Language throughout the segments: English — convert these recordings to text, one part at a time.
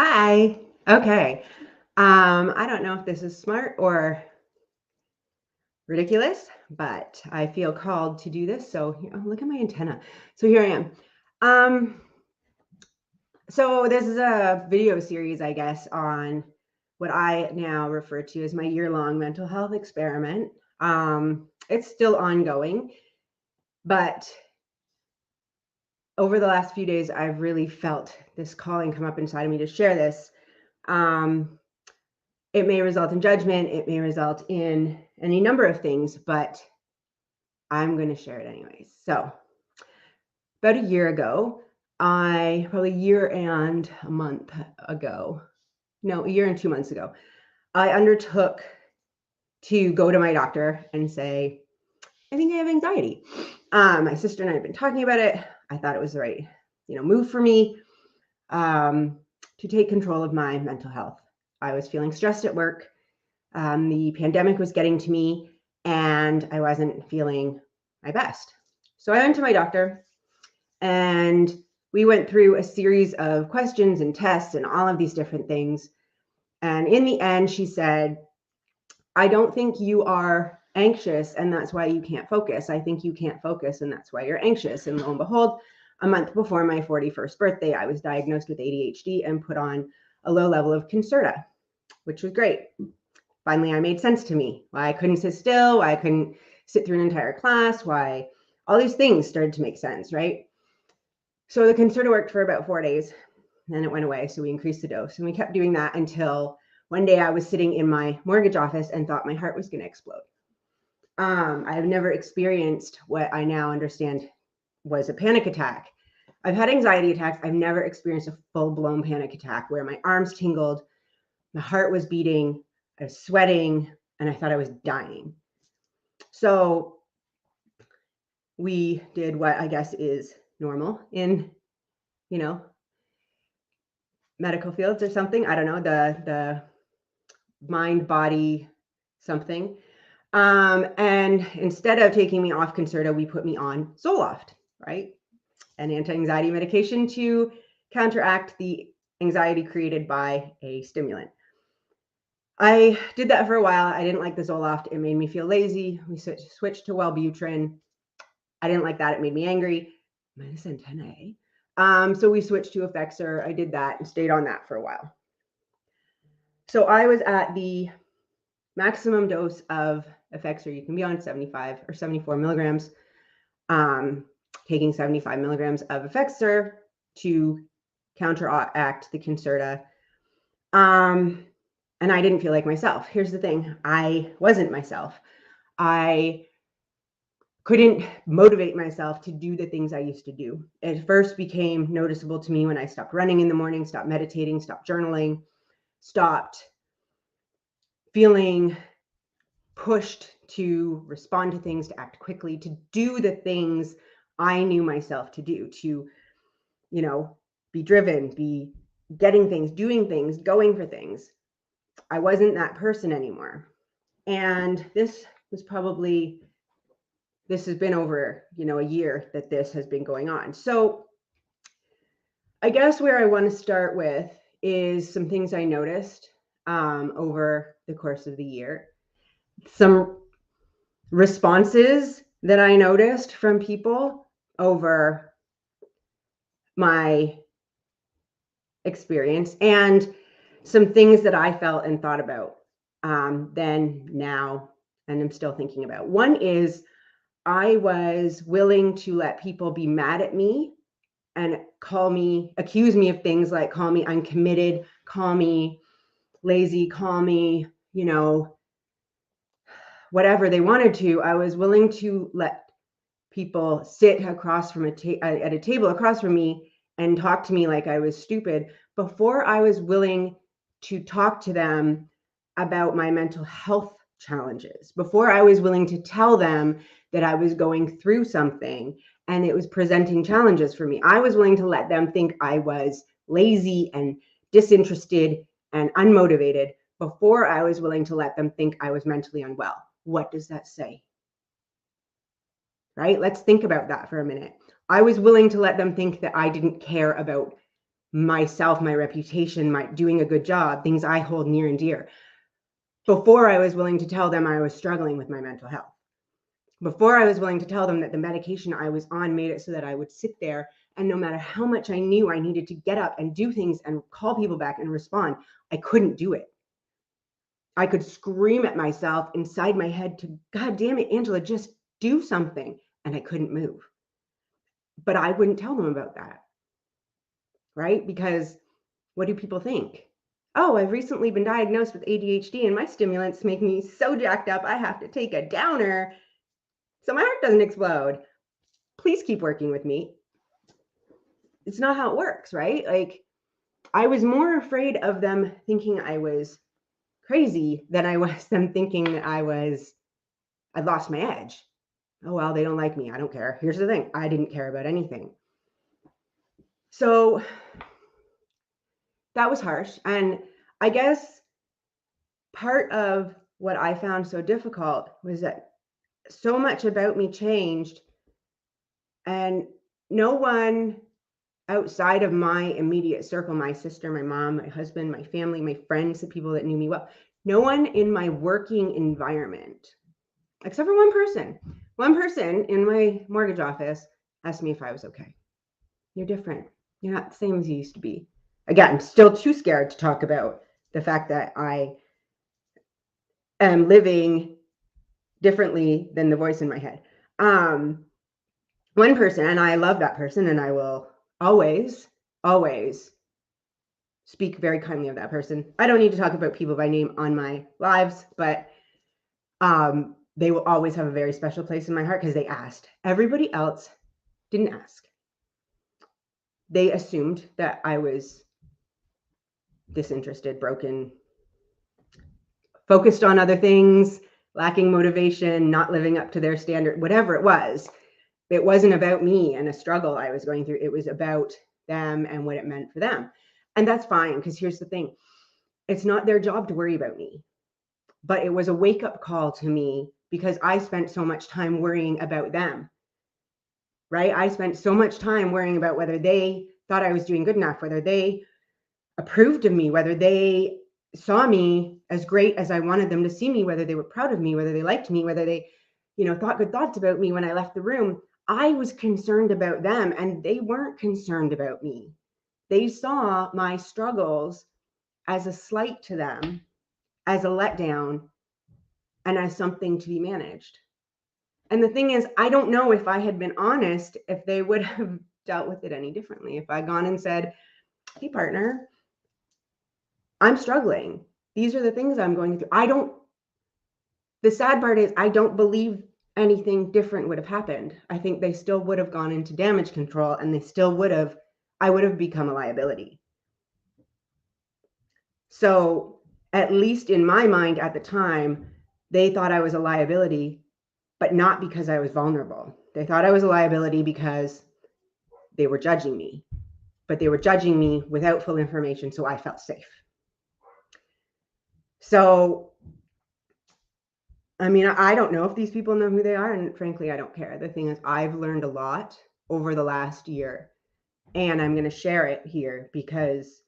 Hi. Okay. I don't know if this is smart or ridiculous, but I feel called to do this. Oh, look at my antenna. So here I am. Um, so this is a video series, I guess, on what I now refer to as my year-long mental health experiment. It's still ongoing, but over the last few days, I've really felt this calling come up inside of me to share this. Um, It may result in judgment, it may result in any number of things, but I'm going to share it anyways. So, about a year ago, probably a year and a month ago, no, a year and 2 months ago, I undertook to go to my doctor and say, I think I have anxiety. My sister and I have been talking about it. I thought it was the right, move for me to take control of my mental health. I was feeling stressed at work. The pandemic was getting to me and I wasn't feeling my best. So I went to my doctor and we went through a series of questions and tests and all of these different things. And in the end, she said, I don't think you are anxious and that's why you can't focus. I think you can't focus and that's why you're anxious. And lo and behold, a month before my 41st birthday, I was diagnosed with ADHD and put on a low level of Concerta, which was great. Finally, I made sense to me. Why I couldn't sit still, why I couldn't sit through an entire class, why all these things started to make sense, right? So the Concerta worked for about 4 days, then it went away. So we increased the dose and we kept doing that until one day I was sitting in my mortgage office and thought my heart was going to explode. I've never experienced what I now understand was a panic attack. I've had anxiety attacks. I've never experienced a full-blown panic attack where my arms tingled, my heart was beating, I was sweating, and I thought I was dying. So we did what I guess is normal in, medical fields or something. I don't know, the mind body something. And instead of taking me off Concerta, we put me on Zoloft, right? An anti-anxiety medication to counteract the anxiety created by a stimulant. I did that for a while. I didn't like the Zoloft. It made me feel lazy. We switched to Wellbutrin. I didn't like that. It made me angry. Minus antennae. So we switched to Effexor. I did that and stayed on that for a while. So I was at the maximum dose of Effexor you can be on, 75 or 74 milligrams. Taking 75 milligrams of Effexor to counteract the Concerta. And I didn't feel like myself. Here's the thing. I wasn't myself. I couldn't motivate myself to do the things I used to do. It first became noticeable to me when I stopped running in the morning, stopped meditating, stopped journaling, stopped feeling pushed to respond to things, to act quickly, to do the things I knew myself to do, to, be driven, be getting things, doing things, going for things. I wasn't that person anymore. And this has been over, a year that this has been going on. So I guess where I want to start with is some things I noticed over the course of the year. Some responses that I noticed from people over my experience, and some things that I felt and thought about then, now, and I'm still thinking about. One is I was willing to let people be mad at me and accuse me of things like call me uncommitted, call me lazy, call me, whatever they wanted to. I was willing to let people sit across from at a table across from me and talk to me like I was stupid before I was willing to talk to them about my mental health challenges, before I was willing to tell them that I was going through something and it was presenting challenges for me. I was willing to let them think I was lazy and disinterested and unmotivated before I was willing to let them think I was mentally unwell. What does that say? Right? Let's think about that for a minute. I was willing to let them think that I didn't care about myself, my reputation, my doing a good job, things I hold near and dear, before I was willing to tell them I was struggling with my mental health. Before I was willing to tell them that the medication I was on made it so that I would sit there, and no matter how much I knew I needed to get up and do things and call people back and respond, I couldn't do it. I could scream at myself inside my head to, God damn it, Angela, just do something. And I couldn't move. But I wouldn't tell them about that, right? Because what do people think? Oh, I've recently been diagnosed with ADHD and my stimulants make me so jacked up, I have to take a downer so my heart doesn't explode. Please keep working with me. It's not how it works, right? Like, I was more afraid of them thinking I was crazy than I was them thinking that I'd lost my edge. Oh, well, they don't like me. I don't care. Here's the thing. I didn't care about anything. So that was harsh. And I guess part of what I found so difficult was that so much about me changed, and no one outside of my immediate circle, my sister, my mom, my husband, my family, my friends, the people that knew me well, no one in my working environment, except for one person in my mortgage office asked me if I was okay. You're different. You're not the same as you used to be. Again, I'm still too scared to talk about the fact that I am living differently than the voice in my head. One person, and I love that person, and I will always speak very kindly of that person. I don't need to talk about people by name on my lives, but they will always have a very special place in my heart because they asked. Everybody else didn't ask. They assumed that I was disinterested, broken, focused on other things, lacking motivation, not living up to their standard, whatever it was. It wasn't about me and a struggle I was going through. It was about them and what it meant for them. And that's fine, because here's the thing. It's not their job to worry about me. But it was a wake-up call to me because I spent so much time worrying about them, right? I spent so much time worrying about whether they thought I was doing good enough, whether they approved of me, whether they saw me as great as I wanted them to see me, whether they were proud of me, whether they liked me, whether they, thought good thoughts about me when I left the room. I was concerned about them, and they weren't concerned about me. They saw my struggles as a slight to them, as a letdown, and as something to be managed. And the thing is, I don't know if I had been honest, if they would have dealt with it any differently. If I'd gone and said, hey, partner, I'm struggling. These are the things I'm going through. The sad part is, I don't believe anything different would have happened. I think they still would have gone into damage control, and I would have become a liability. So at least in my mind at the time, they thought I was a liability, but not because I was vulnerable. They thought I was a liability because they were judging me, but they were judging me without full information, so I felt safe. So, I mean, I don't know if these people know who they are, and frankly, I don't care. The thing is, I've learned a lot over the last year, and I'm going to share it here because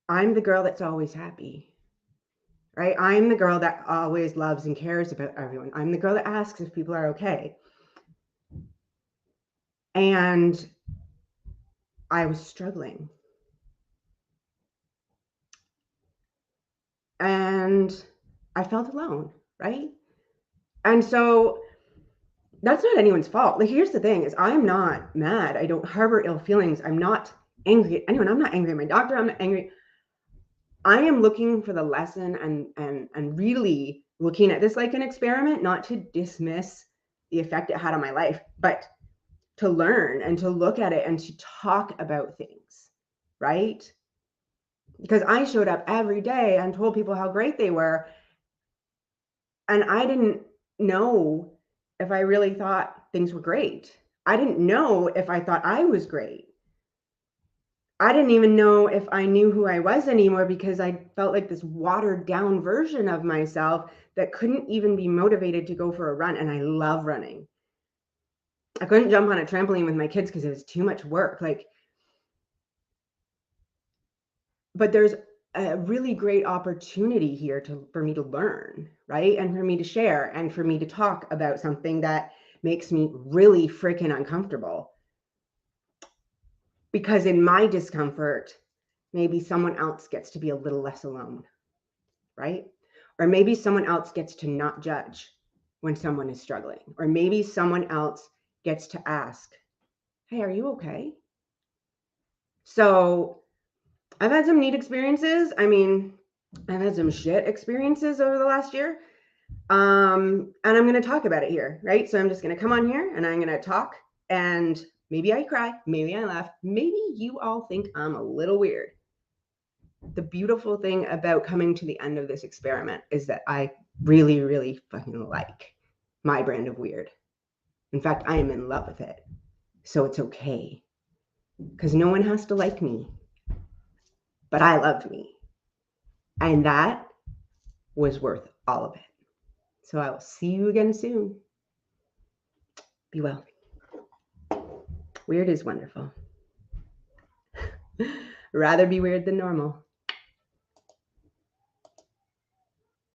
I'm the girl that's always happy, right? I'm the girl that always loves and cares about everyone. I'm the girl that asks if people are okay. And I was struggling. And I felt alone, right? And so that's not anyone's fault. Like, here's the thing is, I'm not mad. I don't harbor ill feelings. I'm not angry at anyone. I'm not angry at my doctor. I'm not angry. I am looking for the lesson and really looking at this like an experiment, not to dismiss the effect it had on my life, but to learn and to look at it and to talk about things, right? Because I showed up every day and told people how great they were. And I didn't know if I really thought things were great. I didn't know if I thought I was great. I didn't even know if I knew who I was anymore, because I felt like this watered down version of myself that couldn't even be motivated to go for a run. And I love running. I couldn't jump on a trampoline with my kids because it was too much work. Like, but there's a really great opportunity here for me to learn, right? And for me to share and for me to talk about something that makes me really freaking uncomfortable. Because in my discomfort, maybe someone else gets to be a little less alone, right? Or maybe someone else gets to not judge when someone is struggling. Or maybe someone else gets to ask, hey, are you okay? So I've had some neat experiences. I mean, I've had some shit experiences over the last year. And I'm going to talk about it here, right? So I'm just going to come on here and I'm going to talk, and maybe I cry, maybe I laugh, maybe you all think I'm a little weird. The beautiful thing about coming to the end of this experiment is that I really, really fucking like my brand of weird. In fact, I am in love with it. So it's okay, because no one has to like me, but I love me. And that was worth all of it. So I will see you again soon. Be well. Weird is wonderful. Rather be weird than normal.